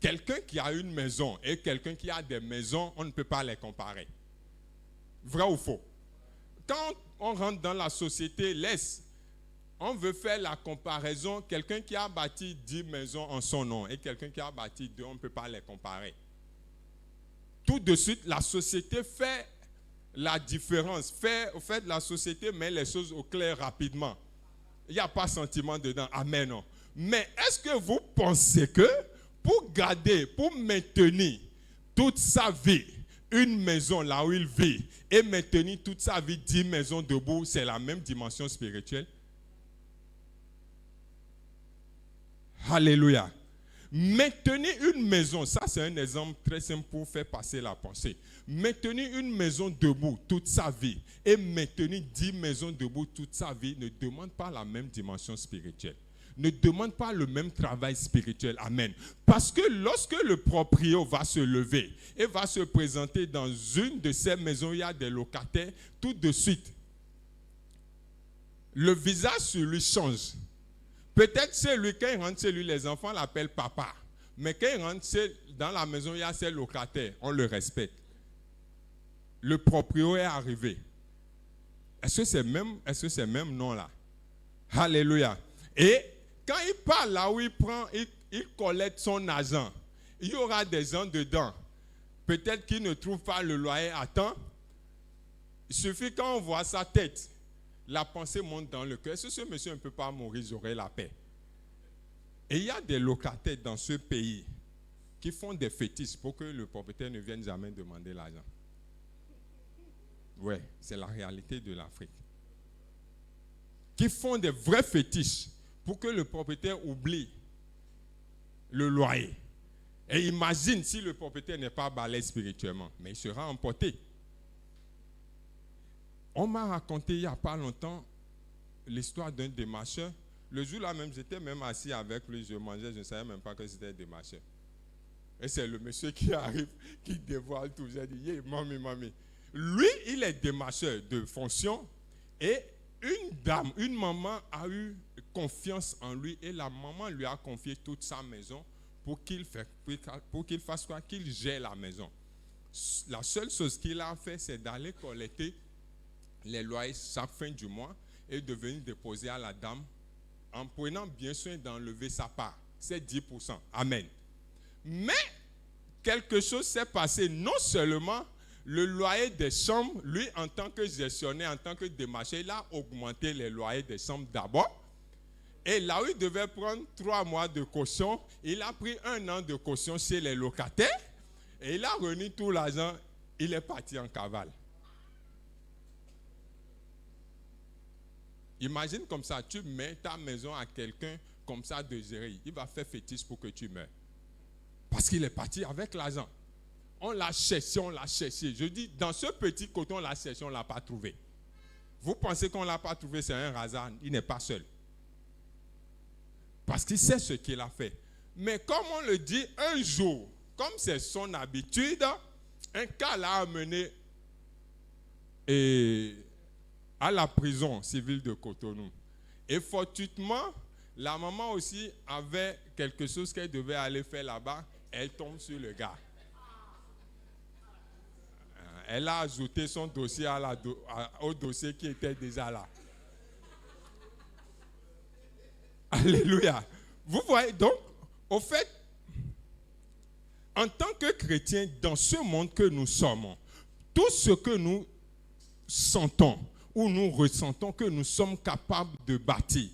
Quelqu'un qui a une maison et quelqu'un qui a des maisons, on ne peut pas les comparer. Vrai ou faux? Quand on rentre dans la société, on veut faire la comparaison. Quelqu'un qui a bâti 10 maisons en son nom et quelqu'un qui a bâti 2, on ne peut pas les comparer. Tout de suite, la société fait la différence. Fait la société met les choses au clair rapidement. Il n'y a pas de sentiment dedans. Amen. Non. Mais est-ce que vous pensez que pour garder, pour maintenir toute sa vie, une maison là où il vit, et maintenir toute sa vie 10 maisons debout, c'est la même dimension spirituelle? Alléluia. Maintenir une maison, ça c'est un exemple très simple pour faire passer la pensée. Maintenir une maison debout toute sa vie et maintenir 10 maisons debout toute sa vie ne demande pas la même dimension spirituelle. Ne demande pas le même travail spirituel. Amen. Parce que lorsque le proprio va se lever et va se présenter dans une de ces maisons où il y a des locataires, tout de suite, le visage sur lui change. Peut-être c'est lui, quand il rentre chez lui, les enfants l'appellent papa. Mais quand il rentre dans la maison, il y a ses locataires, on le respecte. Le proprio est arrivé. Est-ce que c'est même nom là? Alléluia. Et quand il parle là où il collecte son argent, il y aura des gens dedans. Peut-être qu'il ne trouve pas le loyer à temps. Il suffit quand on voit sa tête, la pensée monte dans le cœur. Est-ce que ce monsieur ne peut pas mourir, j'aurai la paix? Et il y a des locataires dans ce pays qui font des fétiches pour que le propriétaire ne vienne jamais demander l'argent. Oui, c'est la réalité de l'Afrique. Qui font des vrais fétiches pour que le propriétaire oublie le loyer. Et imagine si le propriétaire n'est pas balèze spirituellement, mais il sera emporté. On m'a raconté il n'y a pas longtemps l'histoire d'un démarcheur. Le jour-là même, j'étais même assis avec lui, je mangeais, je ne savais même pas que c'était un démarcheur. Et c'est le monsieur qui arrive, qui dévoile tout. J'ai dit, yeah, mamie. Lui, il est démarcheur de fonction. Et une maman a eu confiance en lui. Et la maman lui a confié toute sa maison pour qu'il fasse quoi? Qu'il gère la maison. La seule chose qu'il a fait, c'est d'aller collecter les loyers chaque fin du mois et de venir déposer à la dame en prenant bien soin d'enlever sa part. C'est 10%. Amen. Mais quelque chose s'est passé. Non seulement le loyer des chambres, lui en tant que gestionnaire, en tant que démarcheur, il a augmenté les loyers des chambres d'abord. Et là où il devait prendre 3 mois de caution, il a pris 1 an de caution chez les locataires. Et il a remis tout l'argent. Il est parti en cavale. Imagine comme ça, tu mets ta maison à quelqu'un comme ça de gérer. Il va faire fétiche pour que tu meurs. Parce qu'il est parti avec l'argent. On l'a cherché. Je dis, dans ce petit coton, on l'a cherché, on ne l'a pas trouvé. Vous pensez qu'on ne l'a pas trouvé, c'est un hasard. Il n'est pas seul. Parce qu'il sait ce qu'il a fait. Mais comme on le dit, un jour, comme c'est son habitude, un cas l'a amené à la prison civile de Cotonou. Et fortuitement, la maman aussi avait quelque chose qu'elle devait aller faire là-bas. Elle tombe sur le gars. Elle a ajouté son dossier au dossier qui était déjà là. Alléluia. Vous voyez, donc, au fait, en tant que chrétiens, dans ce monde que nous sommes, tout ce que nous sentons ou nous ressentons que nous sommes capables de bâtir,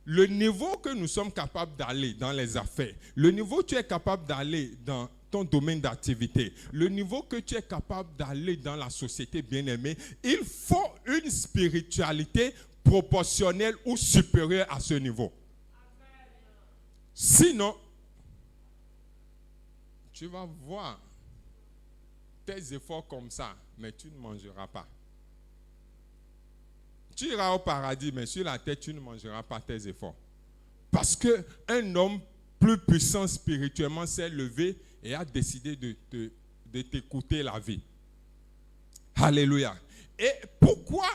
le niveau que nous sommes capables d'aller dans les affaires, le niveau que tu es capable d'aller dans ton domaine d'activité, le niveau que tu es capable d'aller dans la société bien-aimée, il faut une spiritualité proportionnelle ou supérieure à ce niveau. Sinon, tu vas voir tes efforts comme ça, mais tu ne mangeras pas. Tu iras au paradis, mais sur la terre, tu ne mangeras pas tes efforts. Parce qu'un homme plus puissant spirituellement s'est levé et a décidé de t'écouter la vie. Alléluia. Et pourquoi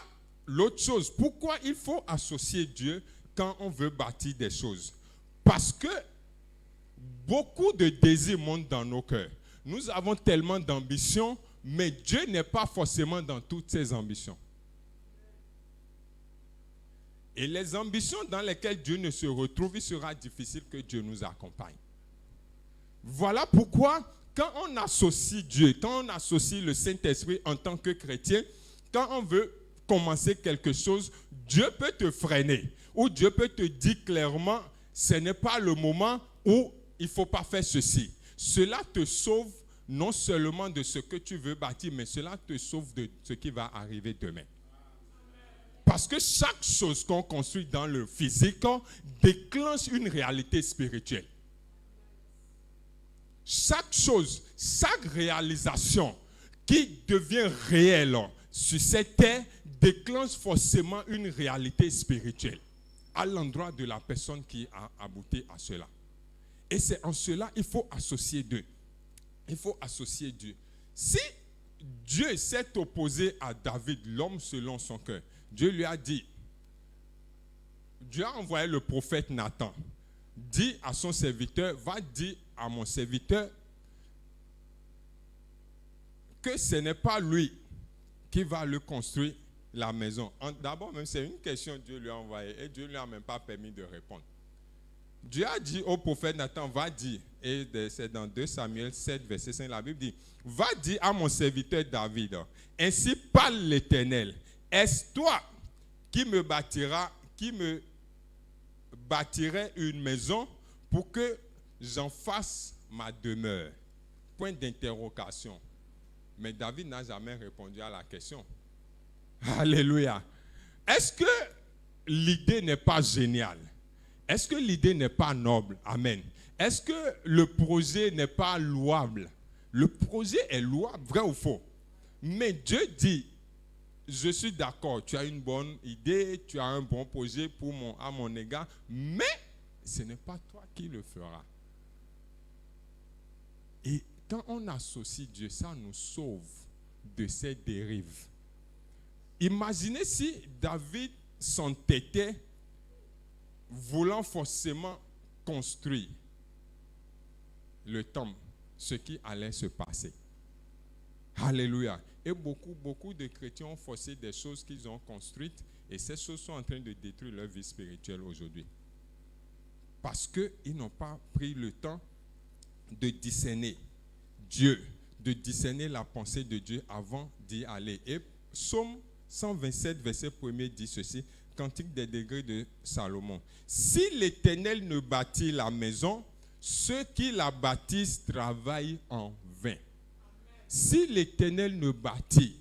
l'autre chose, pourquoi il faut associer Dieu quand on veut bâtir des choses? Parce que beaucoup de désirs montent dans nos cœurs. Nous avons tellement d'ambitions, mais Dieu n'est pas forcément dans toutes ces ambitions. Et les ambitions dans lesquelles Dieu ne se retrouve, il sera difficile que Dieu nous accompagne. Voilà pourquoi, quand on associe Dieu, quand on associe le Saint-Esprit en tant que chrétien, quand on veut commencer quelque chose, Dieu peut te freiner. Ou Dieu peut te dire clairement, ce n'est pas le moment où il ne faut pas faire ceci. Cela te sauve non seulement de ce que tu veux bâtir, mais cela te sauve de ce qui va arriver demain. Parce que chaque chose qu'on construit dans le physique déclenche une réalité spirituelle. Chaque chose, chaque réalisation qui devient réelle sur cette terre déclenche forcément une réalité spirituelle à l'endroit de la personne qui a abouti à cela. Et c'est en cela qu'il faut associer Dieu. Il faut associer Dieu. Si Dieu s'est opposé à David, l'homme selon son cœur, Dieu lui a dit, Dieu a envoyé le prophète Nathan, dit à son serviteur, va dire à mon serviteur que ce n'est pas lui qui va lui construire la maison. D'abord, même c'est une question que Dieu lui a envoyée et Dieu ne lui a même pas permis de répondre. Dieu a dit au prophète Nathan, va dire, et c'est dans 2 Samuel 7, verset 5, la Bible dit, va dire à mon serviteur David, ainsi parle l'Éternel, est-ce toi qui me bâtirais une maison pour que j'en fasse ma demeure? Point d'interrogation. Mais David n'a jamais répondu à la question. Alléluia. Est-ce que l'idée n'est pas géniale? Est-ce que l'idée n'est pas noble? Amen. Est-ce que le projet n'est pas louable? Le projet est louable, vrai ou faux? Mais Dieu dit, je suis d'accord, tu as une bonne idée, tu as un bon projet à mon égard, mais ce n'est pas toi qui le feras. Et quand on associe Dieu, ça nous sauve de ces dérives. Imaginez si David s'entêtait voulant forcément construire le temple, ce qui allait se passer. Alléluia. Et beaucoup de chrétiens ont forcé des choses qu'ils ont construites et ces choses sont en train de détruire leur vie spirituelle aujourd'hui. Parce qu'ils n'ont pas pris le temps de discerner Dieu, de discerner la pensée de Dieu avant d'y aller. Et Psaume 127, verset 1er dit ceci, Cantique des degrés de Salomon. Si l'Éternel ne bâtit la maison, ceux qui la bâtissent travaillent en vain. Si l'Éternel ne bâtit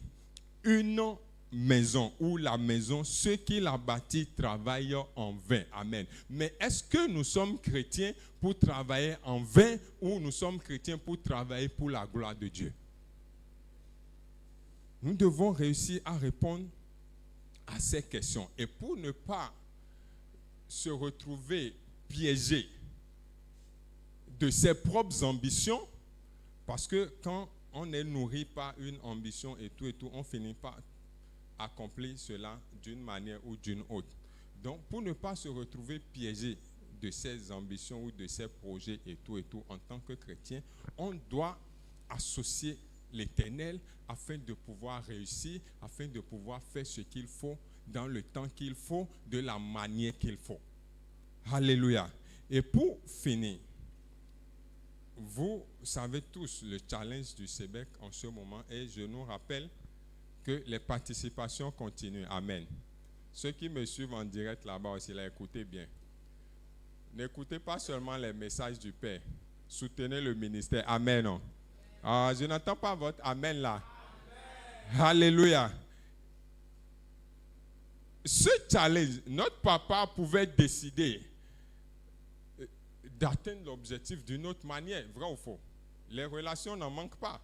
une maison ou la maison, ceux qui la bâtissent travaillent en vain. Amen. Mais est-ce que nous sommes chrétiens pour travailler en vain ou nous sommes chrétiens pour travailler pour la gloire de Dieu? Nous devons réussir à répondre à ces questions. Et pour ne pas se retrouver piégé de ses propres ambitions, parce que quand on est nourri par une ambition et tout, on finit par accomplir cela d'une manière ou d'une autre. Donc, pour ne pas se retrouver piégé de ses ambitions ou de ses projets et tout, en tant que chrétien, on doit associer l'Éternel afin de pouvoir réussir, afin de pouvoir faire ce qu'il faut dans le temps qu'il faut, de la manière qu'il faut. Alléluia. Et pour finir, vous savez tous le challenge du CEBEC en ce moment et je nous rappelle que les participations continuent. Amen. Ceux qui me suivent en direct là-bas aussi, là, écoutez bien. N'écoutez pas seulement les messages du Père. Soutenez le ministère. Amen. Non? Ah, je n'entends pas votre Amen là. Amen. Alléluia. Ce challenge, notre papa pouvait décider d'atteindre l'objectif d'une autre manière, vrai ou faux? Les relations n'en manquent pas.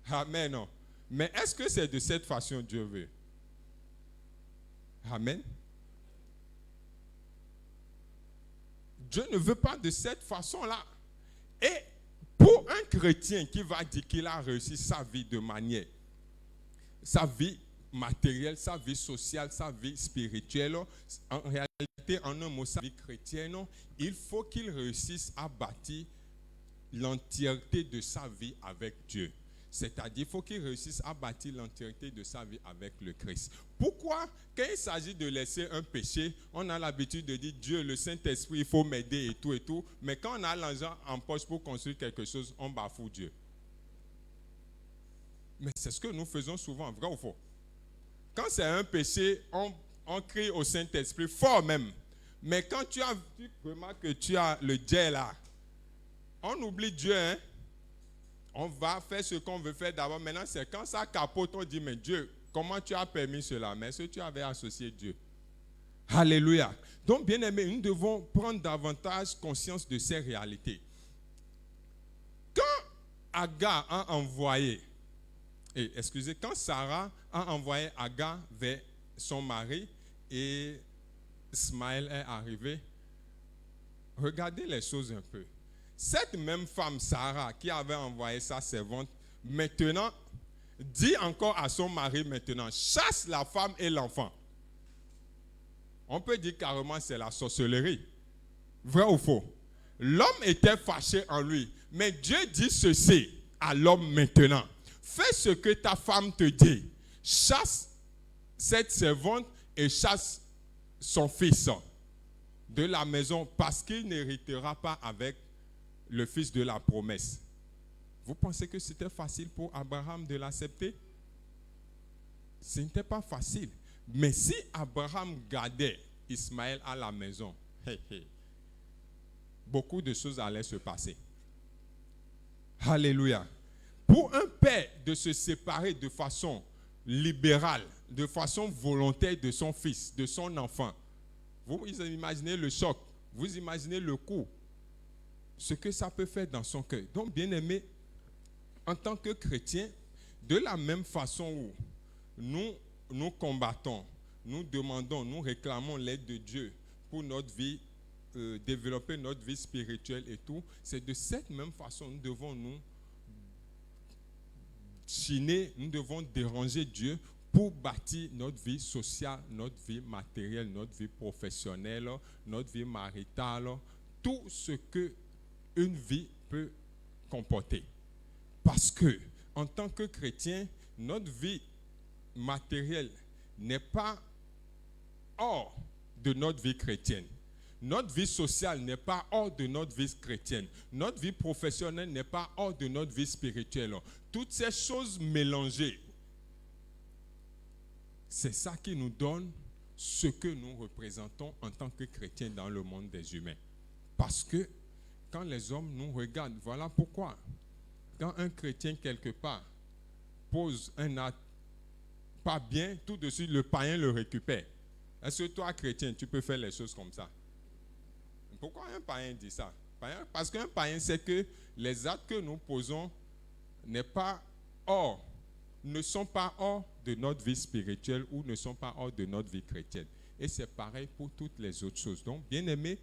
Amen. Non? Mais est-ce que c'est de cette façon que Dieu veut? Amen. Dieu ne veut pas de cette façon-là. Et pour un chrétien qui va dire qu'il a réussi sa vie de manière, sa vie matérielle, sa vie sociale, sa vie spirituelle, en réalité, en un mot, sa vie chrétienne, il faut qu'il réussisse à bâtir l'entièreté de sa vie avec Dieu. C'est-à-dire, il faut qu'il réussisse à bâtir l'entièreté de sa vie avec le Christ. Pourquoi, quand il s'agit de laisser un péché, on a l'habitude de dire Dieu, le Saint-Esprit, il faut m'aider et tout, mais quand on a l'argent en poche pour construire quelque chose, on bafoue Dieu. Mais c'est ce que nous faisons souvent, vrai ou faux? Quand c'est un péché, on crie au Saint-Esprit, fort même. Mais quand tu remarques que tu as le Dieu là, on oublie Dieu, hein? On va faire ce qu'on veut faire d'abord. Maintenant, c'est quand ça capote, on dit, mais Dieu, comment tu as permis cela? Mais est-ce que tu avais associé Dieu? Alléluia. Donc, bien aimés, nous devons prendre davantage conscience de ces réalités. Quand Agar a envoyé, quand Sarah a envoyé Agar vers son mari et Ismaël est arrivé, regardez les choses un peu. Cette même femme, Sarah, qui avait envoyé sa servante, maintenant, dit encore à son mari maintenant, chasse la femme et l'enfant. On peut dire carrément c'est la sorcellerie. Vrai ou faux? L'homme était fâché en lui. Mais Dieu dit ceci à l'homme maintenant. Fais ce que ta femme te dit. Chasse cette servante et chasse son fils de la maison parce qu'il n'héritera pas avec le fils de la promesse. Vous pensez que c'était facile pour Abraham de l'accepter? Ce n'était pas facile. Mais si Abraham gardait Ismaël à la maison, beaucoup de choses allaient se passer. Alléluia. Pour un père de se séparer de façon libérale, de façon volontaire de son fils, de son enfant, vous imaginez le choc, vous imaginez le coup, ce que ça peut faire dans son cœur. Donc, bien aimé, en tant que chrétien, de la même façon où nous combattons, nous demandons, nous réclamons l'aide de Dieu pour notre vie, développer notre vie spirituelle et tout, c'est de cette même façon que nous devons nous chiner, nous devons déranger Dieu pour bâtir notre vie sociale, notre vie matérielle, notre vie professionnelle, notre vie maritale, tout ce que une vie peut comporter. Parce que, en tant que chrétien, notre vie matérielle n'est pas hors de notre vie chrétienne. Notre vie sociale n'est pas hors de notre vie chrétienne. Notre vie professionnelle n'est pas hors de notre vie spirituelle. Toutes ces choses mélangées, c'est ça qui nous donne ce que nous représentons en tant que chrétiens dans le monde des humains. Parce que quand les hommes nous regardent, voilà pourquoi. Quand un chrétien quelque part pose un acte pas bien, tout de suite le païen le récupère. Est-ce que toi, chrétien, tu peux faire les choses comme ça? Pourquoi un païen dit ça? Parce qu'un païen sait que les actes que nous posons ne sont pas hors de notre vie spirituelle ou ne sont pas hors de notre vie chrétienne. Et c'est pareil pour toutes les autres choses. Donc, bien aimés,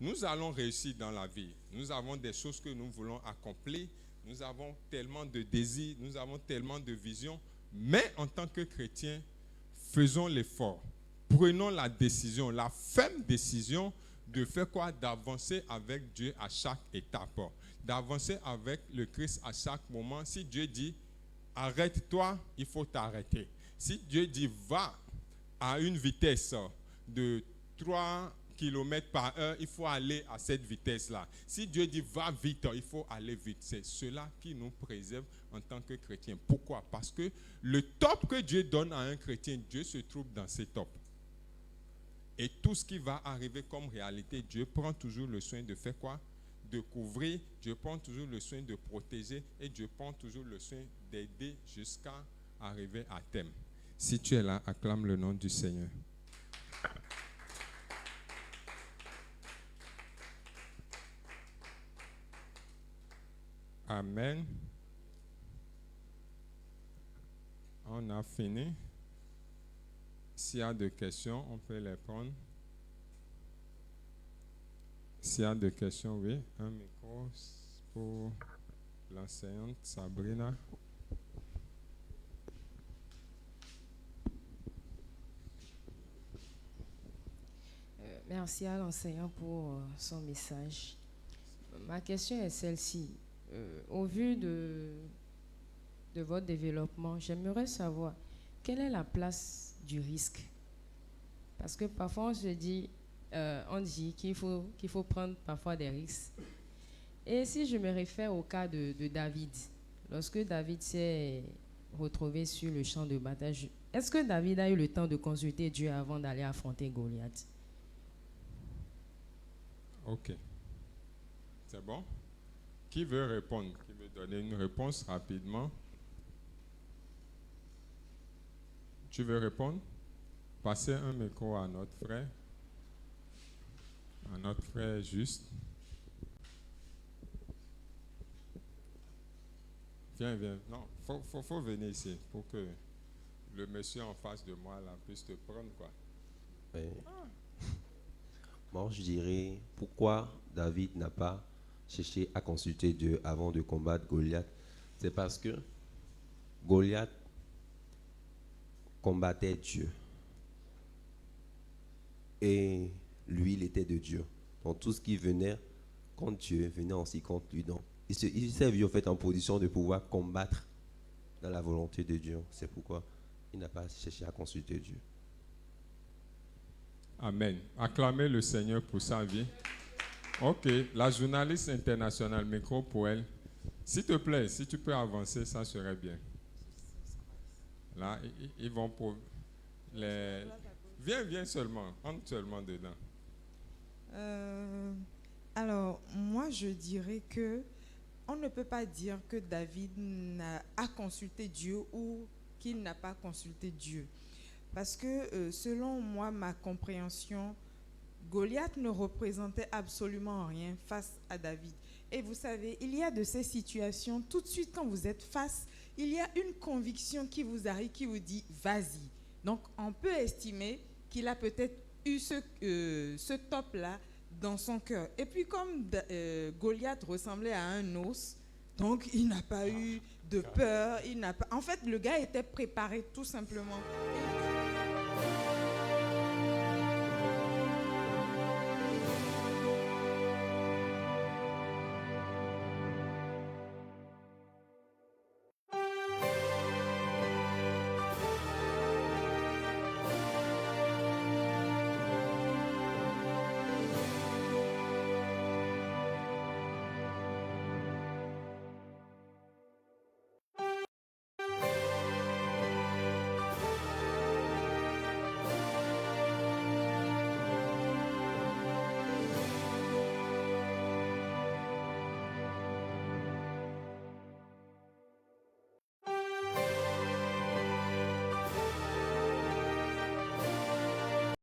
nous allons réussir dans la vie. Nous avons des choses que nous voulons accomplir. Nous avons tellement de désirs, nous avons tellement de visions. Mais en tant que chrétiens, faisons l'effort. Prenons la décision, la ferme décision de faire quoi? D'avancer avec Dieu à chaque étape. D'avancer avec le Christ à chaque moment. Si Dieu dit, arrête-toi, il faut t'arrêter. Si Dieu dit, va à une vitesse de 3 km par heure, il faut aller à cette vitesse-là. Si Dieu dit, va vite, il faut aller vite. C'est cela qui nous préserve en tant que chrétiens. Pourquoi? Parce que le top que Dieu donne à un chrétien, Dieu se trouve dans ces tops. Et tout ce qui va arriver comme réalité, Dieu prend toujours le soin de faire quoi? De couvrir, Dieu prend toujours le soin de protéger et Dieu prend toujours le soin d'aider jusqu'à arriver à terme. Si tu es là, acclame le nom du Seigneur. Amen. On a fini. S'il y a des questions, on peut les prendre. S'il y a des questions, oui. Un micro pour l'enseignante Sabrina. Merci à l'enseignant pour son message. Ma question est celle-ci. Au vu de votre développement, j'aimerais savoir quelle est la place du risque. Parce que parfois on dit qu'il faut prendre parfois des risques. Et si je me réfère au cas de David, lorsque David s'est retrouvé sur le champ de bataille, est-ce que David a eu le temps de consulter Dieu avant d'aller affronter Goliath? Ok. C'est bon? Qui veut répondre? Qui veut donner une réponse rapidement? Tu veux répondre? Passez un micro à notre frère. À notre frère juste. Viens. Non, faut venir ici pour que le monsieur en face de moi là, puisse te prendre, quoi. Oui. Moi, je dirais pourquoi David n'a pas cherché à consulter Dieu avant de combattre Goliath. C'est parce que Goliath combattait Dieu. Et lui, il était de Dieu. Donc tout ce qui venait contre Dieu venait aussi contre lui. Donc il s'est vu en fait en position de pouvoir combattre dans la volonté de Dieu. C'est pourquoi il n'a pas cherché à consulter Dieu. Amen. Acclamez le Seigneur pour sa vie. Ok, la journaliste internationale, micro pour elle. S'il te plaît, si tu peux avancer, ça serait bien. Là, ils vont pour les... Viens seulement, entre seulement dedans. Alors, moi, je dirais que on ne peut pas dire que David a consulté Dieu ou qu'il n'a pas consulté Dieu. Parce que, selon moi, ma compréhension, Goliath ne représentait absolument rien face à David. Et vous savez, il y a de ces situations, tout de suite quand vous êtes face, il y a une conviction qui vous arrive, qui vous dit « vas-y ». Donc, on peut estimer qu'il a peut-être eu ce top-là dans son cœur. Et puis, comme Goliath ressemblait à un os, Donc, il n'a pas eu de peur. En fait, le gars était préparé tout simplement.